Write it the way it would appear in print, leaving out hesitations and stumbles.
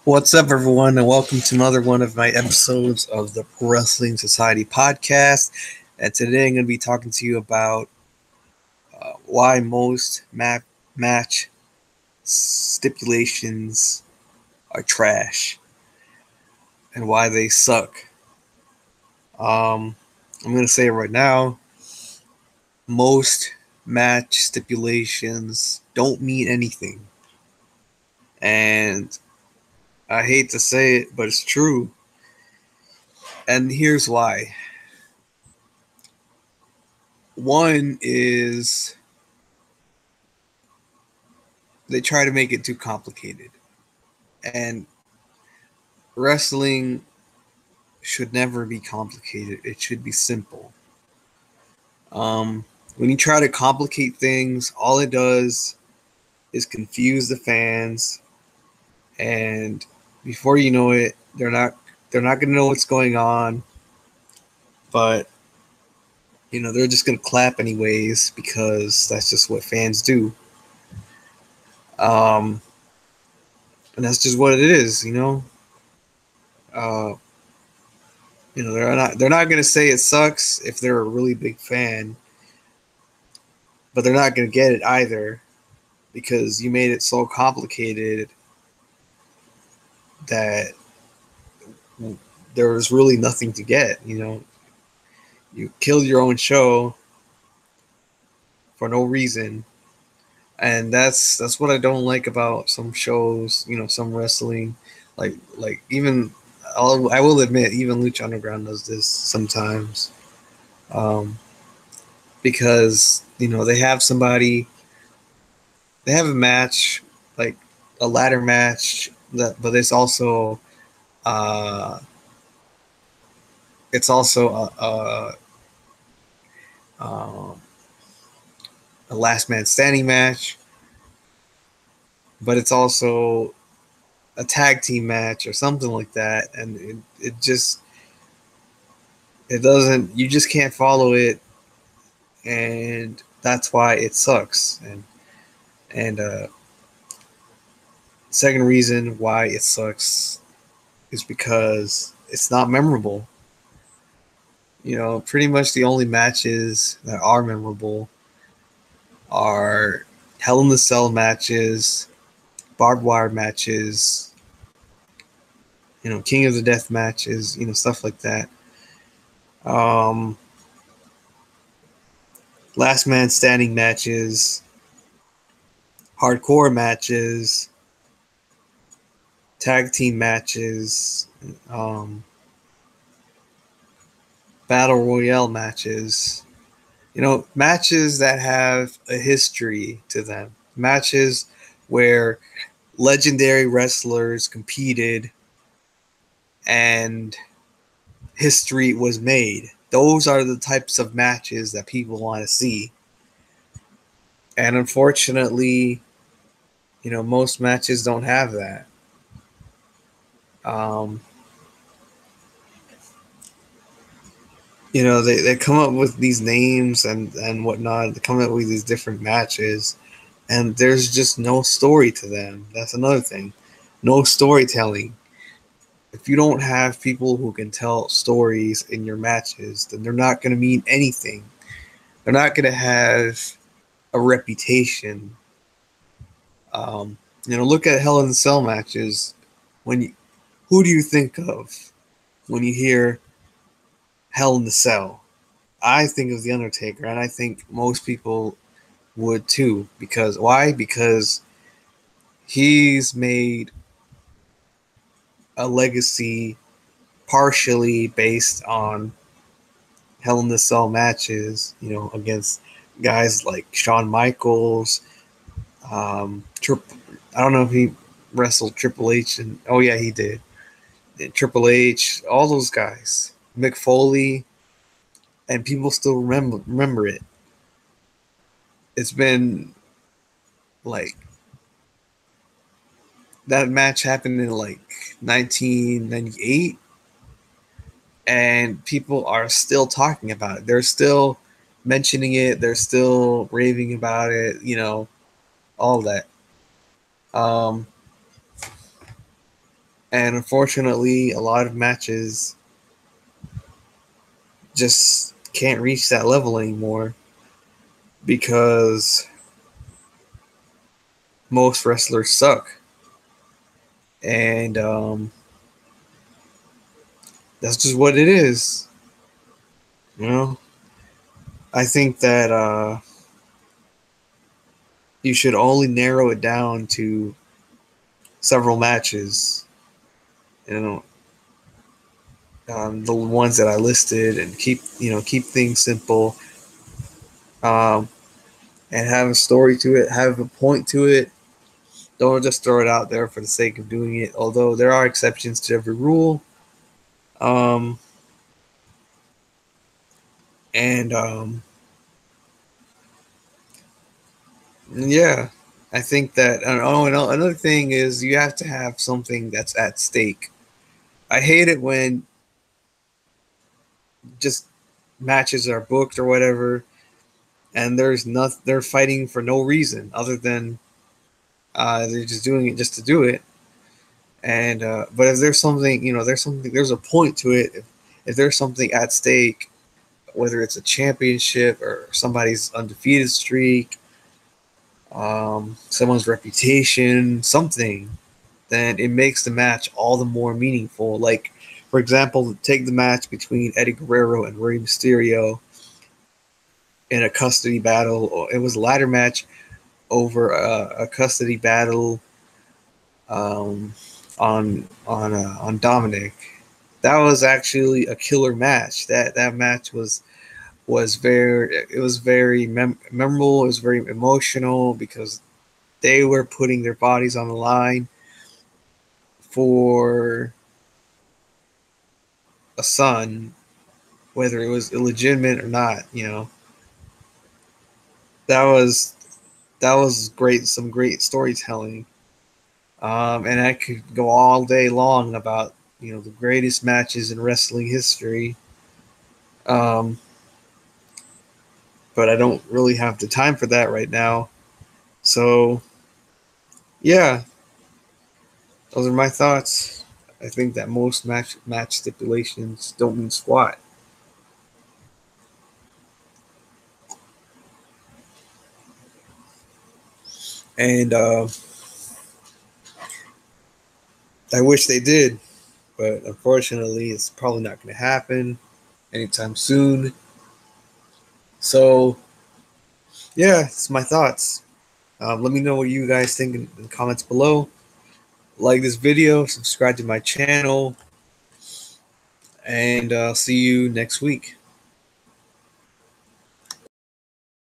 What's up, everyone, and welcome to another one of my episodes of the Pro Wrestling Society podcast. And today I'm going to be talking to you about why most match stipulations are trash and why they suck. I'm going to say it right now. Most match stipulations don't mean anything. And I hate to say it, but it's true. And here's why. One is they try to make it too complicated. And wrestling should never be complicated. It should be simple. When you try to complicate things, all it does is confuse the fans, and before you know it, they're not going to know what's going on. But they're just going to clap anyways because that's just what fans do. And that's just what it is, they're not going to say it sucks if they're a really big fan, but they're not going to get it either because you made it so complicated that there was really nothing to get. You killed your own show for no reason, and that's what I don't like about some shows. Some wrestling, like even I will admit, even Lucha Underground does this sometimes. Because they have a match, like a ladder match, but it's also a last man standing match, but it's also a tag team match or something like that, and it doesn't, you just can't follow it, and that's why it sucks. And second reason why it sucks is because it's not memorable. Pretty much the only matches that are memorable are Hell in the Cell matches, barbed wire matches, King of the Death matches, stuff like that. Last man standing matches, hardcore matches, tag team matches, battle royale matches. Matches that have a history to them. Matches where legendary wrestlers competed and history was made. Those are the types of matches that people want to see. And unfortunately, most matches don't have that. They come up with these names and whatnot. They come up with these different matches, and there's just no story to them. That's another thing. No storytelling. If you don't have people who can tell stories in your matches, then they're not going to mean anything. They're not going to have a reputation. Look at Hell in the Cell matches. Who do you think of when you hear Hell in the Cell? I think of The Undertaker, and I think most people would too. Because why? Because he's made a legacy partially based on Hell in the Cell matches, against guys like Shawn Michaels. I don't know if he wrestled Triple H, and oh yeah, he did. And Triple H, all those guys, Mick Foley, and people still remember it. It's been like that match happened in like 1998, and people are still talking about it. They're still mentioning it. They're still raving about it. All that. And unfortunately, a lot of matches just can't reach that level anymore because most wrestlers suck. And that's just what it is. You know, I think that you should only narrow it down to several matches. You know, the ones that I listed, and keep things simple, um, and have a story to it, have a point to it. Don't just throw it out there for the sake of doing it. Although there are exceptions to every rule, um, and yeah, I think that. Oh, and another thing is you have to have something that's at stake. I hate it when just matches are booked or whatever, and there's nothing. They're fighting for no reason other than they're just doing it just to do it. And but if there's something, there's a point to it. If there's something at stake, whether it's a championship or somebody's undefeated streak, someone's reputation, something, then it makes the match all the more meaningful. Like, for example, take the match between Eddie Guerrero and Rey Mysterio in a custody battle. It was a ladder match over a custody battle um, on Dominic. That was actually a killer match. That match was very memorable. It was very emotional because they were putting their bodies on the line for a son, whether it was illegitimate or not. That was that was great. Some great storytelling. And I could go all day long about the greatest matches in wrestling history. Um, but I don't really have the time for that right now. So yeah, those are my thoughts. I think that most match stipulations don't mean squat. And I wish they did, but unfortunately, it's probably not going to happen anytime soon. So yeah, it's my thoughts. Let me know what you guys think in the comments below. Like this video, subscribe to my channel, and I'll see you next week.